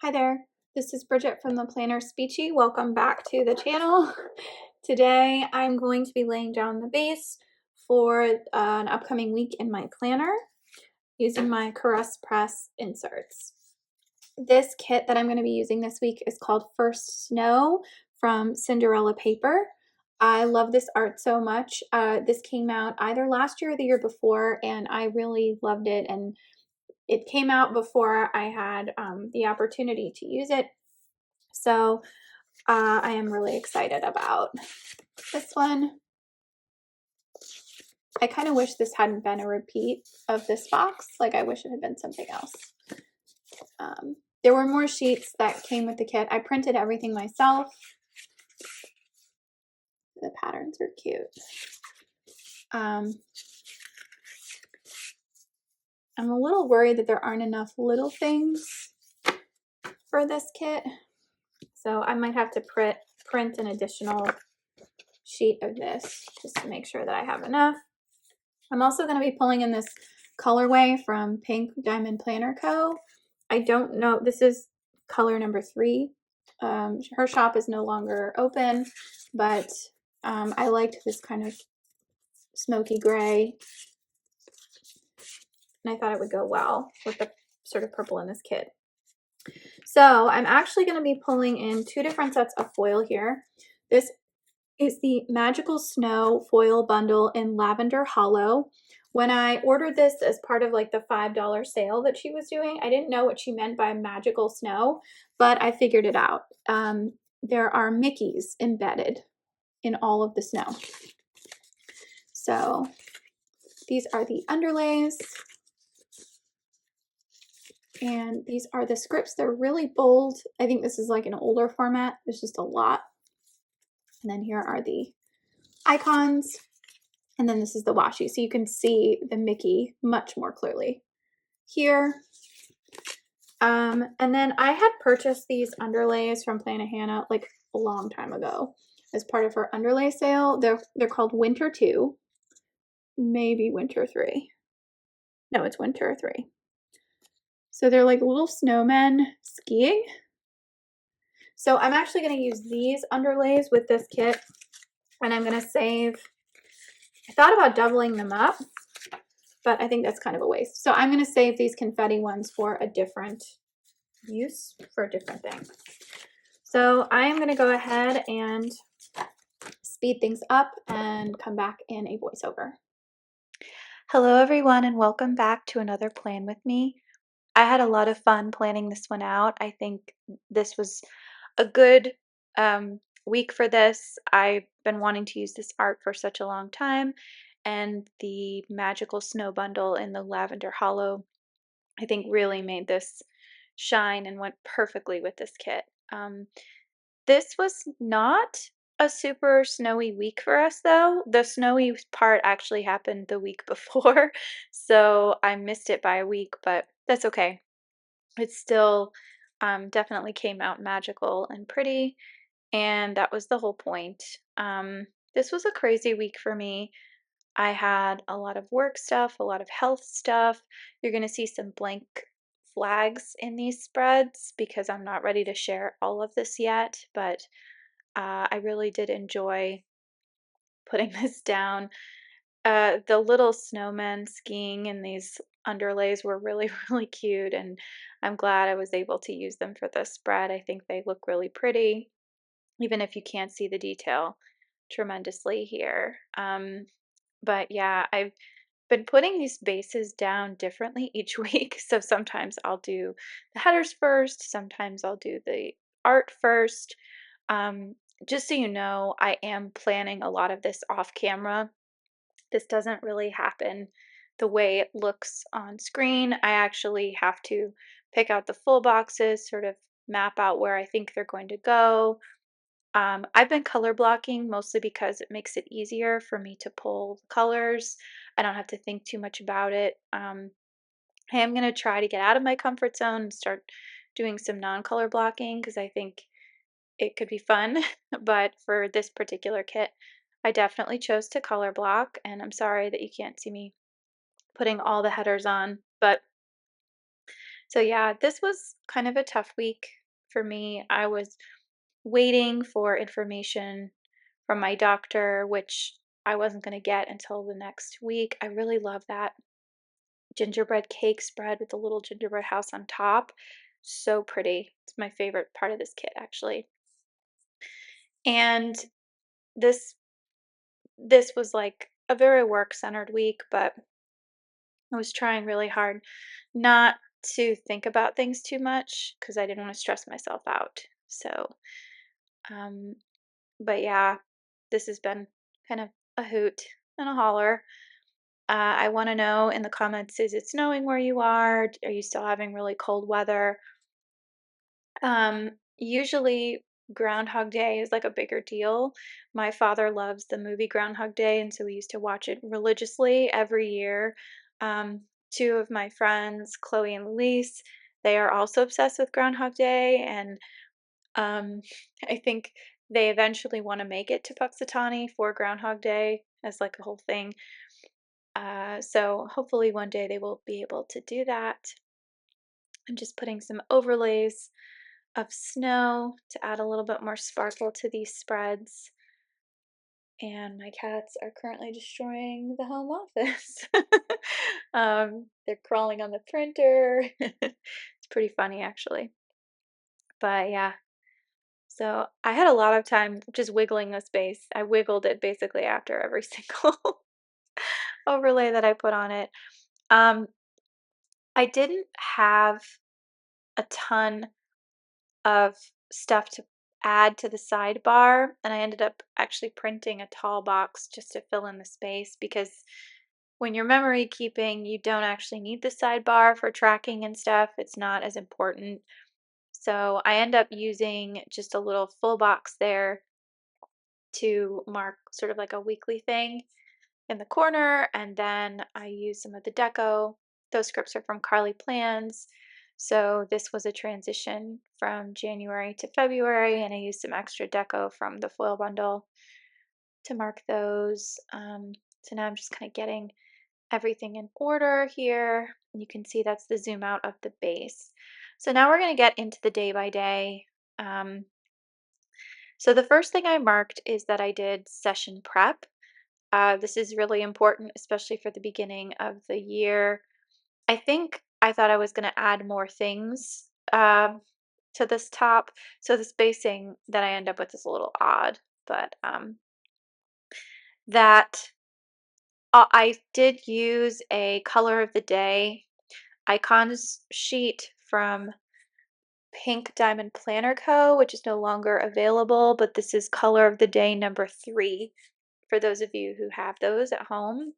Hi there, this is Bridget from the PlannerSpeechie. Welcome back to the channel. Today I'm going to be laying down the base for an upcoming week in my planner using my Caress Press inserts. This kit that I'm going to be using this week is called First Snow from Cinderella Paper. I love this art so much. This came out either last year or the year before, and I really loved it, and it came out before I had the opportunity to use it. So I am really excited about this one. I kind of wish this hadn't been a repeat of this box. Like, I wish it had been something else. There were more sheets that came with the kit. I printed everything myself. The patterns are cute. I'm a little worried that there aren't enough little things for this kit. So I might have to print an additional sheet of this just to make sure that I have enough. I'm also going to be pulling in this colorway from Pink Diamond Planner Co. I don't know, this is color number 3. Her shop is no longer open, but I liked this kind of smoky gray, and I thought it would go well with the sort of purple in this kit. So I'm actually going to be pulling in 2 different sets of foil here. This is the Magical Snow foil bundle in Lavender Hollow. When I ordered this as part of like the $5 sale that she was doing, I didn't know what she meant by magical snow, but I figured it out. There are Mickeys embedded in all of the snow. So these are the underlays, and these are the scripts. They're really bold. I think this is like an older format. There's just a lot. And then here are the icons. And then this is the washi, so you can see the Mickey much more clearly here. And then I had purchased these underlays from Hannah like a long time ago as part of her underlay sale. They're called Winter 2, maybe Winter 3. No, it's Winter 3. So they're like little snowmen skiing. So I'm actually going to use these underlays with this kit, and I'm going to save. I thought about doubling them up, but I think that's kind of a waste. So I'm going to save these confetti ones for a different use, for a different thing. So I am going to go ahead and speed things up and come back in a voiceover. Hello everyone, and welcome back to another Plan With Me. I had a lot of fun planning this one out. I think this was a good week for this. I've been wanting to use this art for such a long time, and the Magical Snow bundle in the Lavender Hollow, I think, really made this shine and went perfectly with this kit. This was not a super snowy week for us, though. The snowy part actually happened the week before, so I missed it by a week, but that's okay. It still definitely came out magical and pretty, and that was the whole point. This was a crazy week for me. I had a lot of work stuff, a lot of health stuff. You're going to see some blank flags in these spreads because I'm not ready to share all of this yet, but I really did enjoy putting this down. The little snowmen skiing in these underlays were really, really cute, and I'm glad I was able to use them for this spread. I think they look really pretty, even if you can't see the detail tremendously here. But yeah, I've been putting these bases down differently each week. So sometimes I'll do the headers first, sometimes I'll do the art first. Just so you know, I am planning a lot of this off camera. This doesn't really happen the way it looks on screen. I actually have to pick out the full boxes, sort of map out where I think they're going to go. I've been color blocking mostly because it makes it easier for me to pull the colors. I don't have to think too much about it. I am going to try to get out of my comfort zone and start doing some non-color blocking because I think it could be fun. But for this particular kit, I definitely chose to color block, and I'm sorry that you can't see me putting all the headers on. But So yeah, this was kind of a tough week for me. I was waiting for information from my doctor, which I wasn't going to get until the next week. I really love that gingerbread cake spread with the little gingerbread house on top. So pretty. It's my favorite part of this kit, actually. And this this was like a very work-centered week, but I was trying really hard not to think about things too much because I didn't want to stress myself out. So, um, but yeah, this has been kind of a hoot and a holler. I want to know in the comments, is it snowing where you are? Are you still having really cold weather? Usually Groundhog Day is like a bigger deal. My father loves the movie Groundhog Day, and so we used to watch it religiously every year. Um, Two of my friends, Chloe and Luis, they are also obsessed with Groundhog Day, and um, I think they eventually want to make it to Puxatawny for Groundhog Day as like a whole thing. So hopefully one day they will be able to do that. I'm just putting some overlays of snow to add a little bit more sparkle to these spreads. And my cats are currently destroying the home office. They're crawling on the printer. It's pretty funny, actually. But yeah, so I had a lot of time just wiggling the space. I wiggled it basically after every single overlay that I put on it. Um, I didn't have a ton of stuff to add to the sidebar, and I ended up actually printing a tall box just to fill in the space because when you're memory keeping, you don't actually need the sidebar for tracking and stuff. It's not as important. So I end up using just a little full box there to mark sort of like a weekly thing in the corner, and then I use some of the deco. Those scripts are from Carly Plans. So this was a transition from January to February, and I used some extra deco from the foil bundle to mark those. So now I'm just kind of getting everything in order here. You can see that's the zoom out of the base. So now we're going to get into the day by day. So the first thing I marked is that I did session prep. This is really important, especially for the beginning of the year. I think I thought I was going to add more things to this top. So the spacing that I end up with is a little odd, but that I did use a color of the day icons sheet from Pink Diamond Planner Co., which is no longer available, but this is color of the day number 3 for those of you who have those at home.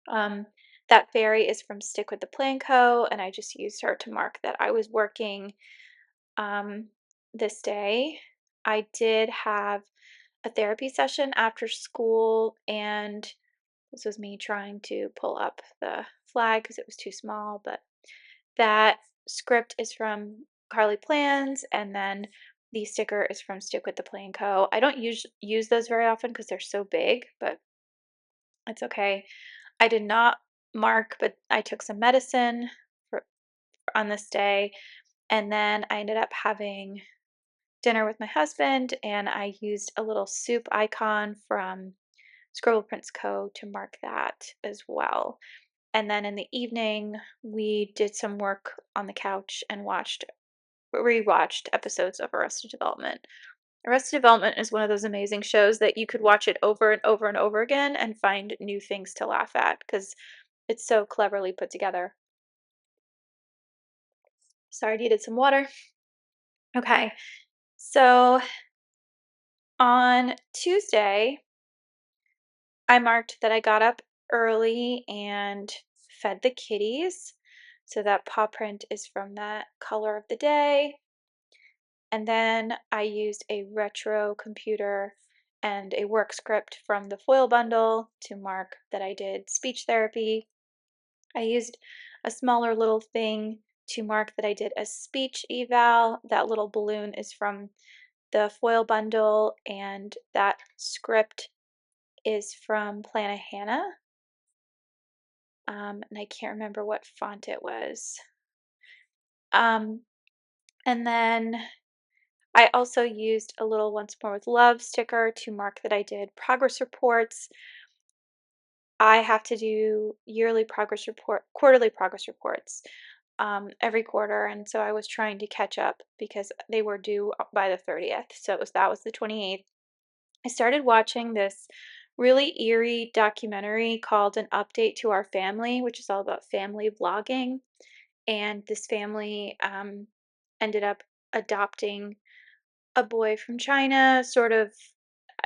That fairy is from Stick with the Plan Co., and I just used her to mark that I was working this day. I did have a therapy session after school, and this was me trying to pull up the flag because it was too small, but that script is from Carly Plans, and then the sticker is from Stick with the Plan Co. I don't use those very often because they're so big, but it's okay. I did not mark, but I took some medicine for on this day, and then I ended up having dinner with my husband, and I used a little soup icon from Scribble Prints Co. to mark that as well. And then in the evening, we did some work on the couch and rewatched episodes of Arrested Development. Arrested Development is one of those amazing shows that you could watch it over and over and over again and find new things to laugh at because it's so cleverly put together. Sorry, I needed some water. Okay, so on Tuesday, I marked that I got up early and fed the kitties. So that paw print is from that color of the day. And then I used a retro computer and a work script from the foil bundle to mark that I did speech therapy. I used a smaller little thing to mark that I did a speech eval. That little balloon is from the foil bundle, and that script is from Planahannah. And I can't remember what font it was. And then I also used a little Once More with Love sticker to mark that I did progress reports. I have to do quarterly progress reports every quarter, and so I was trying to catch up because they were due by the 30th. So that was the 28th. I started watching this really eerie documentary called An Update to Our Family, which is all about family vlogging. And this family ended up adopting a boy from China, sort of.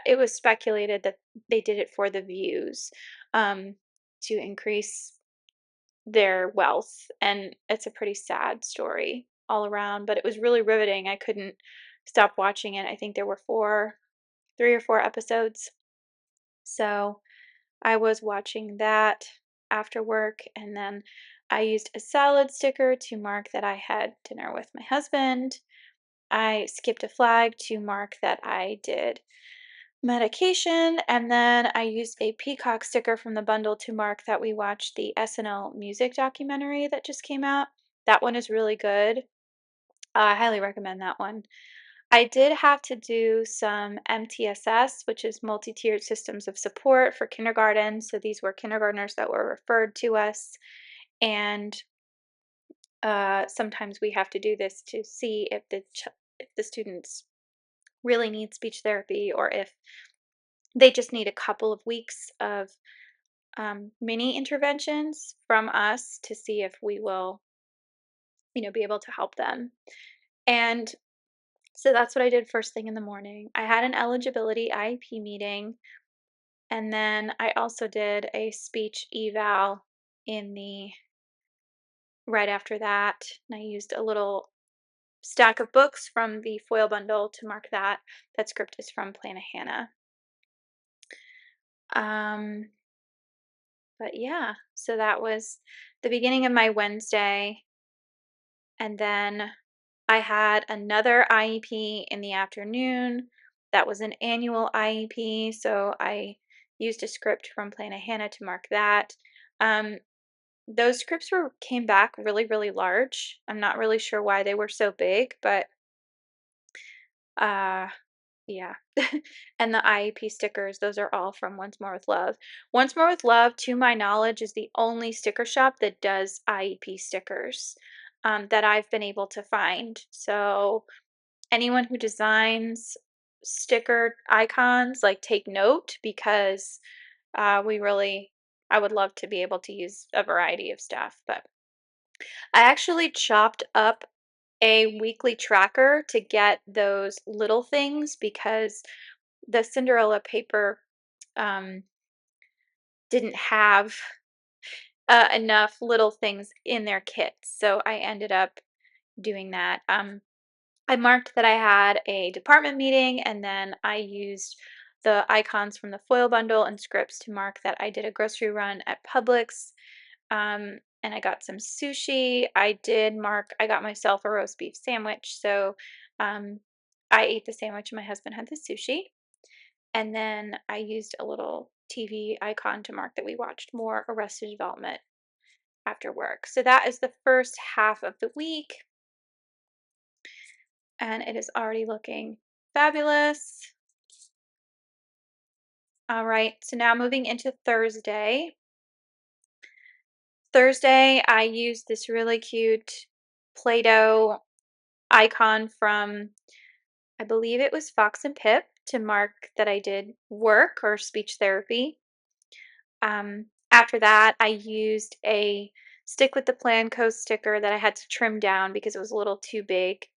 It was speculated that they did it for the views, um, to increase their wealth, and it's a pretty sad story all around, but it was really riveting. I couldn't stop watching it. I think there were 3 or 4 episodes. So, I was watching that after work, and then I used a salad sticker to mark that I had dinner with my husband. I skipped a flag to mark that I did medication, and then I used a peacock sticker from the bundle to mark that we watched the SNL music documentary that just came out. That one is really good. I highly recommend that one. I did have to do some MTSS, which is multi-tiered systems of support for kindergarten. So these were kindergartners that were referred to us, and sometimes we have to do this to see if if the students really need speech therapy, or if they just need a couple of weeks of mini interventions from us to see if we will, be able to help them. And so that's what I did first thing in the morning. I had an eligibility IEP meeting, and then I also did a speech eval in the right after that. And I used a little stack of books from the foil bundle to mark that that script is from Planner. Um, but yeah, so that was the beginning of my Wednesday. And then I had another IEP in the afternoon. That was an annual IEP, so I used a script from Planner to mark that. Um, those scripts came back really, really large. I'm not really sure why they were so big, but uh, yeah. And the IEP stickers, those are all from Once More with Love. Once More with Love, to my knowledge, is the only sticker shop that does IEP stickers that I've been able to find. So anyone who designs sticker icons, like, take note, because I would love to be able to use a variety of stuff. But I actually chopped up a weekly tracker to get those little things because the Cinderella paper um, didn't have enough little things in their kits. So I ended up doing that. I marked that I had a department meeting, and then I used the icons from the foil bundle and scripts to mark that I did a grocery run at Publix. And I got some sushi. I got myself a roast beef sandwich. So um, I ate the sandwich, and my husband had the sushi. And then I used a little TV icon to mark that we watched more Arrested Development after work. So that is the first half of the week, and it is already looking fabulous. All right, so now moving into Thursday. Thursday, I used this really cute Play-Doh icon from, I believe it was Fox and Pip, to mark that I did work or speech therapy. After that, I used a Stick with the Plan Coast sticker that I had to trim down because it was a little too big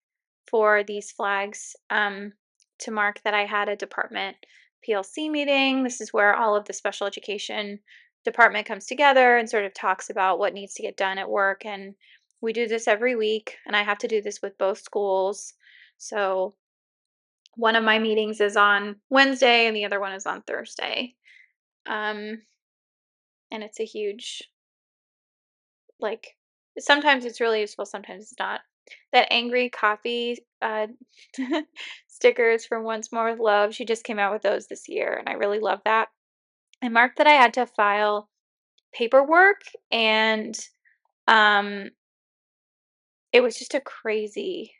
for these flags, to mark that I had a department PLC meeting. This is where all of the special education department comes together and sort of talks about what needs to get done at work. And we do this every week, and I have to do this with both schools. So one of my meetings is on Wednesday and the other one is on Thursday. Um, and it's a huge, like, sometimes it's really useful, sometimes it's not. That angry coffee stickers from Once More with Love, she just came out with those this year, and I really love that. I marked that I had to file paperwork, and um, it was just a crazy,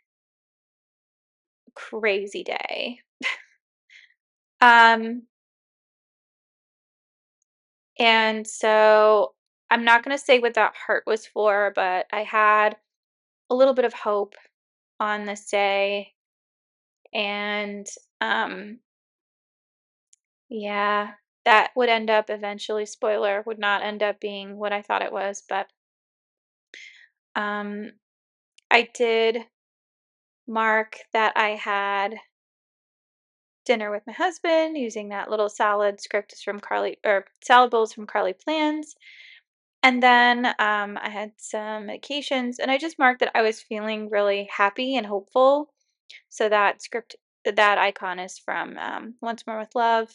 crazy day. Um, and so I'm not gonna say what that heart was for, but I had a little bit of hope on this day, and um, yeah, that would end up eventually, spoiler, would not end up being what I thought it was, but um, I did mark that I had dinner with my husband using that little salad script is from Carly, or salad bowls from Carly Plans. And then I had some medications, and I just marked that I was feeling really happy and hopeful. So that script, that icon is from Once More with Love.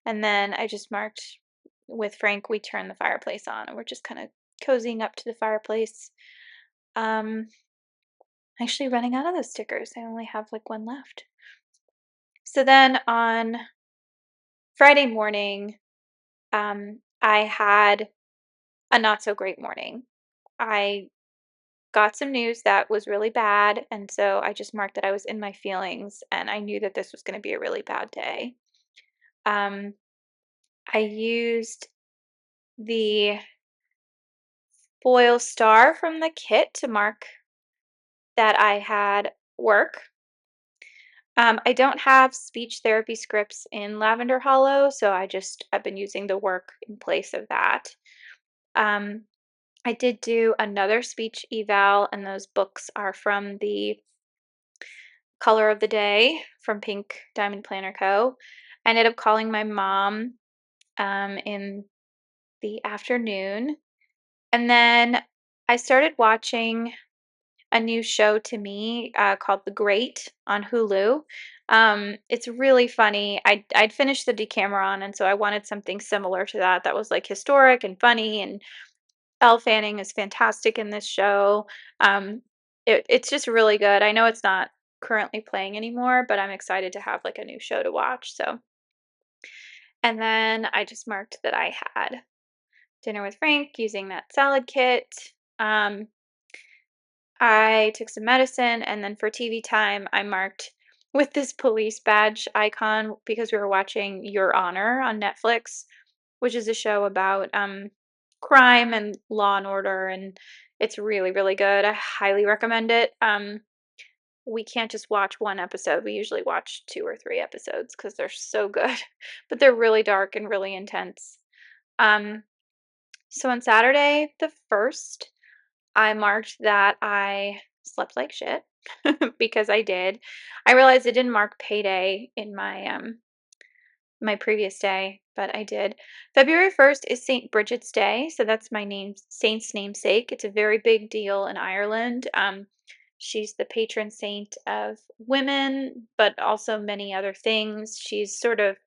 And then I just marked with Frank, we turned the fireplace on, and we're just kind of cozying up to the fireplace. Um, Actually running out of those stickers. I only have like one left. So then on Friday morning, I had a not so great morning. I got some news that was really bad, and so I just marked that I was in my feelings, and I knew that this was going to be a really bad day. Um, I used the foil star from the kit to mark that I had work. I don't have speech therapy scripts in Lavender Hollow, so I've been using the work in place of that. Um, I did do another speech eval, and those books are from the Color of the Day from Pink Diamond Planner Co. I ended up calling my mom in the afternoon, and then I started watching a new show to me called The Great on Hulu. It's really funny. I'd finished the Decameron, and so I wanted something similar to that that was like historic and funny, and Elle Fanning is fantastic in this show. Um, it's just really good. I know it's not currently playing anymore, but I'm excited to have like a new show to watch. So, and then I just marked that I had dinner with Frank using that salad kit. Um, I took some medicine, and then for TV time, I marked with this police badge icon because we were watching Your Honor on Netflix, which is a show about crime and law and order, and it's really, really good. I highly recommend it. We can't just watch one episode. We usually watch 2 or 3 episodes because they're so good, but they're really dark and really intense. Um, so on Saturday the 1st, I marked that I slept like shit because I did. I realized I didn't mark payday in my previous day, but I did. February 1st is St. Bridget's Day, so that's my saint's namesake. It's a very big deal in Ireland. She's the patron saint of women, but also many other things. She's sort of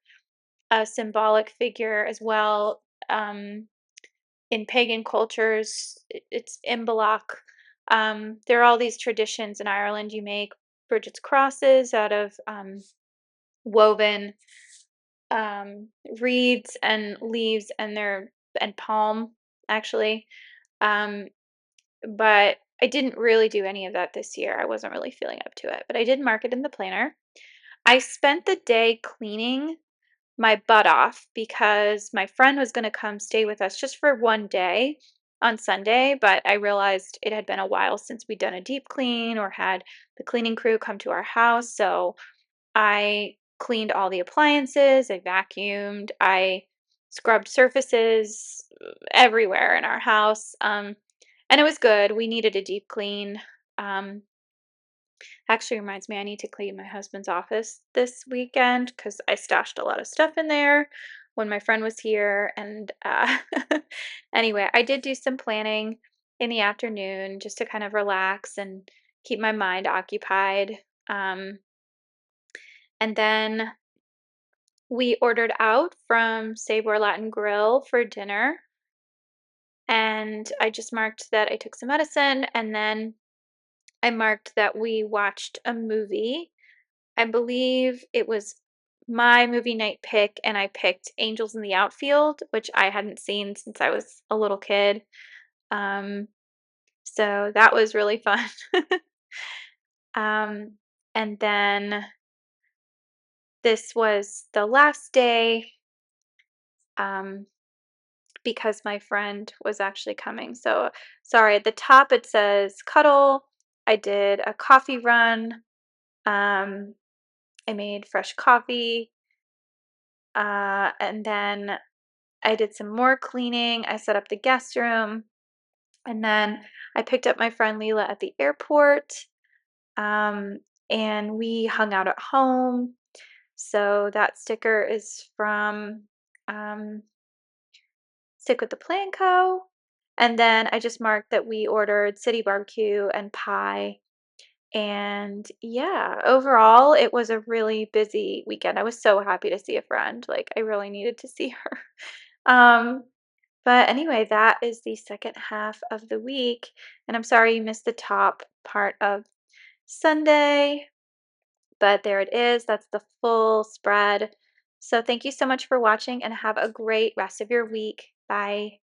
a symbolic figure as well. In pagan cultures, it's Imbolc. There are all these traditions in Ireland. You make Bridget's crosses out of woven reeds and leaves, and palm actually. Um, but I didn't really do any of that this year. I wasn't really feeling up to it, but I did mark it in the planner. I spent the day cleaning my butt off because my friend was going to come stay with us just for one day on Sunday, but I realized it had been a while since we'd done a deep clean or had the cleaning crew come to our house. So I cleaned all the appliances, I vacuumed, I scrubbed surfaces everywhere in our house. And it was good. We needed a deep clean. Um, Actually reminds me I need to clean my husband's office this weekend because I stashed a lot of stuff in there when my friend was here. And anyway, I did do some planning in the afternoon just to kind of relax and keep my mind occupied. Um, and then we ordered out from Sabor Latin Grill for dinner. And I just marked that I took some medicine, and then I marked that we watched a movie. I believe it was my movie night pick, and I picked Angels in the Outfield, which I hadn't seen since I was a little kid. Um, So that was really fun. Um, and then this was the last day, um, because my friend was actually coming. So sorry, at the top it says cuddle. I did a coffee run. Um, I made fresh coffee. And then I did some more cleaning. I set up the guest room. And then I picked up my friend Leela at the airport. Um, and we hung out at home. So that sticker is from um, Stick with the Plan Co. And then I just marked that we ordered city barbecue and pie. And yeah, overall, it was a really busy weekend. I was so happy to see a friend. Like, I really needed to see her. Um, but anyway, that is the second half of the week. And I'm sorry you missed the top part of Sunday, but there it is. That's the full spread. So thank you so much for watching and have a great rest of your week. Bye.